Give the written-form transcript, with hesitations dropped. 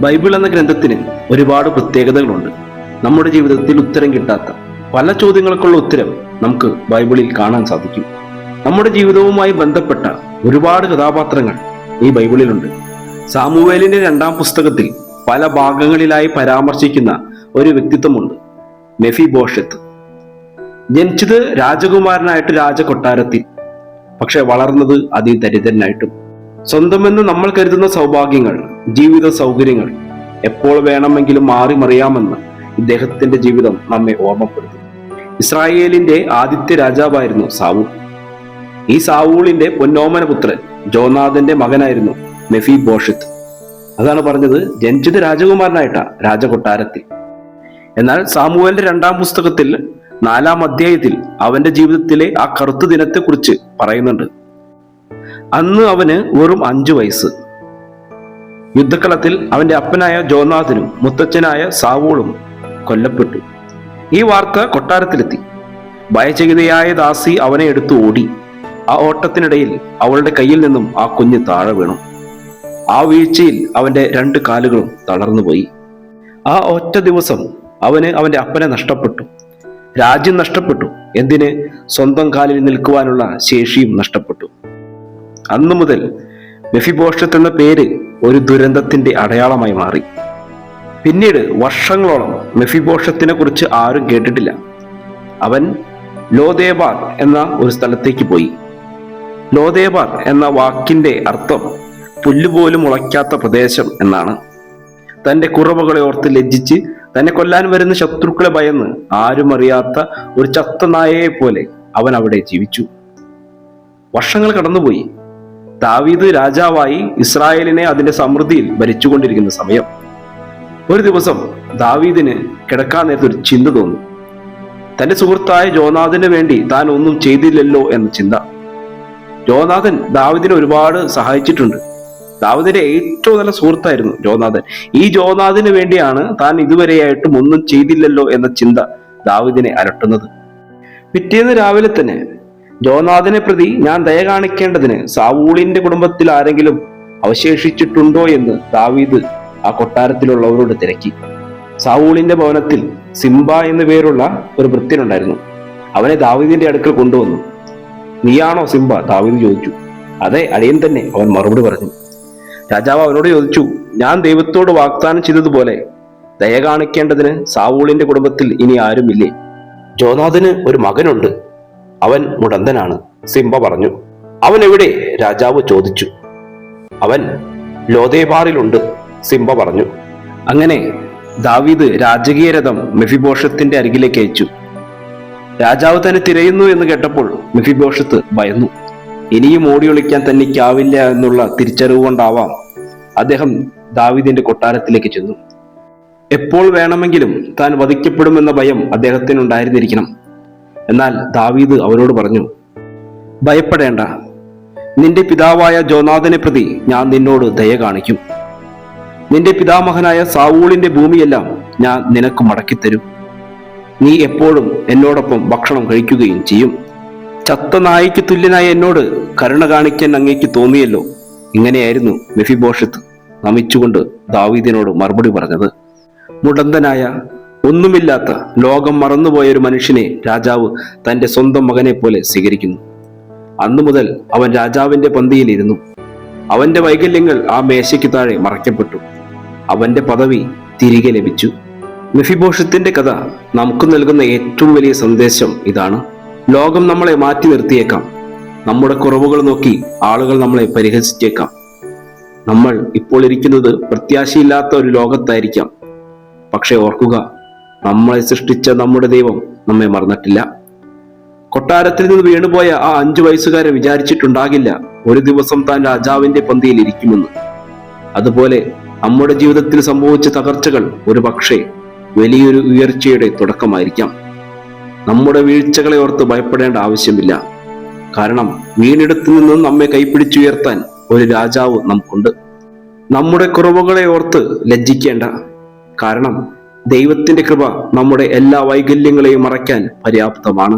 Bible എന്ന ഗ്രന്ഥത്തിന് ഒരുപാട് പ്രത്യേകതകളുണ്ട്. നമ്മുടെ ജീവിതത്തിൽ ഉത്തരം കിട്ടാത്ത പല ചോദ്യങ്ങൾക്കുള്ള ഉത്തരം നമുക്ക് ബൈബിളിൽ കാണാൻ സാധിക്കും. നമ്മുടെ ജീവിതവുമായി ബന്ധപ്പെട്ട ഒരുപാട് കഥാപാത്രങ്ങൾ ഈ ബൈബിളിലുണ്ട്. സാമുവേലിന്റെ 2-ാം പുസ്തകത്തിൽ പല ഭാഗങ്ങളിലായി പരാമർശിക്കുന്ന ഒരു വ്യക്തിത്വമുണ്ട്, മെഫിബോഷത്ത്. ജനിച്ചത് രാജകുമാരനായിട്ട് രാജകൊട്ടാരത്തിൽ, പക്ഷെ വളർന്നത് അതിദരിദ്രനായിട്ടും. സ്വന്തമെന്ന് നമ്മൾ കരുതുന്ന സൗഭാഗ്യങ്ങൾ, ജീവിത സൗകര്യങ്ങൾ എപ്പോൾ വേണമെങ്കിലും മാറി മറിയാമെന്ന് ഇദ്ദേഹത്തിന്റെ ജീവിതം നമ്മെ ഓർമ്മപ്പെടുത്തും. ഇസ്രായേലിന്റെ ആദ്യത്തെ രാജാവായിരുന്നു സാവൂൾ. ഈ സാവൂളിന്റെ പൊന്നോമന പുത്രൻ ജോനാഥന്റെ മകനായിരുന്നു മെഫിബോഷത്ത്. അതാണ് പറഞ്ഞത്, ജനിച്ചത് രാജകുമാരനായിട്ടാ രാജകൊട്ടാരത്തിൽ. എന്നാൽ സാമുവേലിന്റെ 2-ാം പുസ്തകത്തിൽ 4-ാം അധ്യായത്തിൽ അവന്റെ ജീവിതത്തിലെ ആ കറുത്ത ദിനത്തെക്കുറിച്ച് പറയുന്നുണ്ട്. അന്ന് അവന് വെറും 5 വയസ്സ്. യുദ്ധക്കളത്തിൽ അവന്റെ അപ്പനായ ജോനാഥനും മുത്തച്ഛനായ സാവൂളും കൊല്ലപ്പെട്ടു. ഈ വാർത്ത കൊട്ടാരത്തിലെത്തി. ഭയചകിതയായ ദാസി അവനെ എടുത്തു ഓടി. ആ ഓട്ടത്തിനിടയിൽ അവളുടെ കയ്യിൽ നിന്നും ആ കുഞ്ഞ് താഴെ വീണു. ആ വീഴ്ചയിൽ അവന്റെ 2 കാലുകളും തളർന്നുപോയി. ആ ഒറ്റ ദിവസം അവന് അവന്റെ അപ്പനെ നഷ്ടപ്പെട്ടു, രാജ്യം നഷ്ടപ്പെട്ടു, എന്തിന് സ്വന്തം കാലിൽ നിൽക്കുവാനുള്ള ശേഷിയും നഷ്ടപ്പെട്ടു. അന്നു മുതൽ മെഫിബോഷത്ത് എന്ന പേര് ഒരു ദുരന്തത്തിന്റെ അടയാളമായി മാറി. പിന്നീട് വർഷങ്ങളോളം മെഫിബോഷത്തിനെ കുറിച്ച് ആരും കേട്ടിട്ടില്ല. അവൻ ലോദേബാർ എന്ന ഒരു സ്ഥലത്തേക്ക് പോയി. ലോദേബാർ എന്ന വാക്കിന്റെ അർത്ഥം പുല്ലുപോലും മുളയ്ക്കാത്ത പ്രദേശം എന്നാണ്. തന്റെ കുറവുകളെ ഓർത്ത് ലജ്ജിച്ച് തന്നെ കൊല്ലാൻ വരുന്ന ശത്രുക്കളെ ഭയന്ന് ആരും അറിയാത്ത ഒരു ചത്ത നായയെ പോലെ അവൻ അവിടെ ജീവിച്ചു. വർഷങ്ങൾ കടന്നുപോയി. ദാവീദ് രാജാവായി ഇസ്രായേലിനെ അതിന്റെ സമൃദ്ധിയിൽ ഭരിച്ചുകൊണ്ടിരിക്കുന്ന സമയം. ഒരു ദിവസം ദാവീദിന് കിടക്കാൻ നേരത്തെ ഒരു ചിന്ത തോന്നി. തന്റെ സുഹൃത്തായ ജോനാഥന് വേണ്ടി താൻ ഒന്നും ചെയ്തില്ലല്ലോ എന്ന ചിന്ത. ജോനാഥൻ ദാവീദിനെ ഒരുപാട് സഹായിച്ചിട്ടുണ്ട്. ദാവീദിന്റെ ഏറ്റവും നല്ല സുഹൃത്തായിരുന്നു ജോനാഥൻ. ഈ ജോനാഥന് വേണ്ടിയാണ് താൻ ഇതുവരെയായിട്ടും ഒന്നും ചെയ്തില്ലല്ലോ എന്ന ചിന്ത ദാവീദിനെ അലട്ടുന്നത്. പിറ്റേന്ന് രാവിലെ തന്നെ ജോനാഥനെ പ്രതി ഞാൻ ദയ കാണിക്കേണ്ടതിന് സാവൂളിന്റെ കുടുംബത്തിൽ ആരെങ്കിലും അവശേഷിച്ചിട്ടുണ്ടോ എന്ന് ദാവീദ് ആ കൊട്ടാരത്തിലുള്ളവരോട് തിരക്കി. സാവൂളിന്റെ ഭവനത്തിൽ സിംബ എന്നു പേരുള്ള ഒരു ഭൃത്യനുണ്ടായിരുന്നു. അവനെ ദാവീദിന്റെ അടുക്കൽ കൊണ്ടുവന്നു. നീയാണോ സിംബ? ദാവീദ് ചോദിച്ചു. അതെ, അടിയൻ തന്നെ, അവൻ മറുപടി പറഞ്ഞു. രാജാവ് അവനോട് ചോദിച്ചു, ഞാൻ ദൈവത്തോട് വാഗ്ദാനം ചെയ്തതുപോലെ ദയ കാണിക്കേണ്ടതിന് സാവൂളിന്റെ കുടുംബത്തിൽ ഇനി ആരുമില്ലേ? ജോനാഥന് ഒരു മകനുണ്ട്, അവൻ മുടന്തനാണ്, സിംബ പറഞ്ഞു. അവൻ എവിടെ? രാജാവ് ചോദിച്ചു. അവൻ ലോദേബാറിലുണ്ട്, സിംബ പറഞ്ഞു. അങ്ങനെ ദാവീദ് രാജകീയ രഥം മെഫിബോഷത്തിന്റെ അരികിലേക്ക് അയച്ചു. രാജാവ് തന്നെ തിരയുന്നു എന്ന് കേട്ടപ്പോൾ മെഫിബോഷത്ത് ഭയന്നു. ഇനിയും ഓടിയൊളിക്കാൻ തനിക്കാവില്ല എന്നുള്ള തിരിച്ചറിവ് കൊണ്ടാവാം അദ്ദേഹം ദാവീദിന്റെ കൊട്ടാരത്തിലേക്ക് ചെന്നു. എപ്പോൾ വേണമെങ്കിലും താൻ വധിക്കപ്പെടുമെന്ന ഭയം അദ്ദേഹത്തിനുണ്ടായിരുന്നിരിക്കണം. എന്നാൽ ദാവീദ് അവരോട് പറഞ്ഞു, ഭയപ്പെടേണ്ട, നിന്റെ പിതാവായ ജോനാഥനെ പ്രതി ഞാൻ നിന്നോട് ദയ കാണിക്കും. നിന്റെ പിതാമഹനായ സാവൂളിന്റെ ഭൂമിയെല്ലാം ഞാൻ നിനക്ക് മടക്കിത്തരും. നീ എപ്പോഴും എന്നോടൊപ്പം ഭക്ഷണം കഴിക്കുകയും ചെയ്യും. ചത്ത നായ്ക്ക് തുല്യനായ എന്നോട് കരുണ കാണിക്കാൻ അങ്ങേക്ക് തോന്നിയല്ലോ. ഇങ്ങനെയായിരുന്നു മെഫിബോഷത്ത് നമിച്ചുകൊണ്ട് ദാവീദിനോട് മറുപടി പറഞ്ഞത്. മുടന്തനായ, ഒന്നുമില്ലാത്ത, ലോകം മറന്നുപോയ ഒരു മനുഷ്യനെ രാജാവ് തന്റെ സ്വന്തം മകനെ പോലെ സ്വീകരിക്കുന്നു. അന്നു മുതൽ അവൻ രാജാവിന്റെ പന്തിയിലിരുന്നു. അവന്റെ വൈകല്യങ്ങൾ ആ മേശയ്ക്ക് താഴെ മറയ്ക്കപ്പെട്ടു. അവന്റെ പദവി തിരികെ ലഭിച്ചു. മെഫിബോഷത്തിന്റെ കഥ നമുക്ക് നൽകുന്ന ഏറ്റവും വലിയ സന്ദേശം ഇതാണ്. ലോകം നമ്മളെ മാറ്റി നിർത്തിയേക്കാം. നമ്മുടെ കുറവുകൾ നോക്കി ആളുകൾ നമ്മളെ പരിഹസിച്ചേക്കാം. നമ്മൾ ഇപ്പോൾ ഇരിക്കുന്നത് പ്രത്യാശയില്ലാത്ത ഒരു ലോകത്തായിരിക്കാം. പക്ഷെ ഓർക്കുക, നമ്മളെ സൃഷ്ടിച്ച നമ്മുടെ ദൈവം നമ്മെ മറന്നിട്ടില്ല. കൊട്ടാരത്തിൽ നിന്ന് വീണുപോയ ആ 5 വയസ്സുകാരൻ വിചാരിച്ചിട്ടുണ്ടാകില്ല ഒരു ദിവസം താൻ രാജാവിന്റെ പന്തിയിൽ ഇരിക്കുമെന്ന്. അതുപോലെ നമ്മുടെ ജീവിതത്തിൽ സംഭവിച്ച തകർച്ചകൾ ഒരു പക്ഷേ വലിയൊരു ഉയർച്ചയുടെ തുടക്കമായിരിക്കാം. നമ്മുടെ വീഴ്ചകളെ ഓർത്ത് ഭയപ്പെടേണ്ട ആവശ്യമില്ല. കാരണം വീണിടത്തു നിന്നും നമ്മെ കൈപ്പിടിച്ചുയർത്താൻ ഒരു രാജാവ് നമുക്കുണ്ട്. നമ്മുടെ കുറവുകളെ ഓർത്ത് ലജ്ജിക്കേണ്ട. കാരണം ദൈവത്തിന്റെ കൃപ നമ്മുടെ എല്ലാ വൈകല്യങ്ങളെയും മറയ്ക്കാൻ പര്യാപ്തമാണ്.